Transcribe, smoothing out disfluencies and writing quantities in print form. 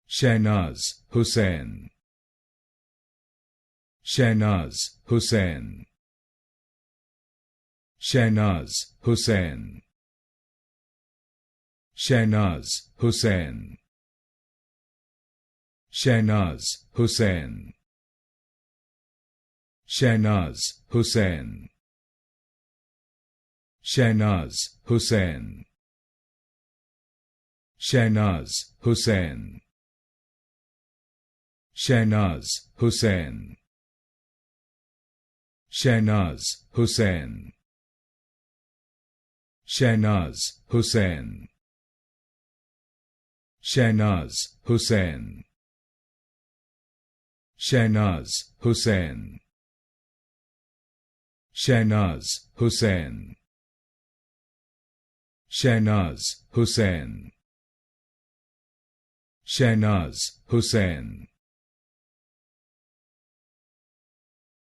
Shehnaz Hussain, Shehnaz Hussain, Shehnaz Hussain, Shehnaz Hussain, Shehnaz Hussain, Shehnaz Hussain, Shehnaz Hussain, Shehnaz Hussain, Shehnaz Hussain, Shehnaz Hussain, Shehnaz Hussain, Shehnaz Hussain, Shehnaz Hussain, Shehnaz Hussain, Shehnaz Hussain, Shehnaz Hussain,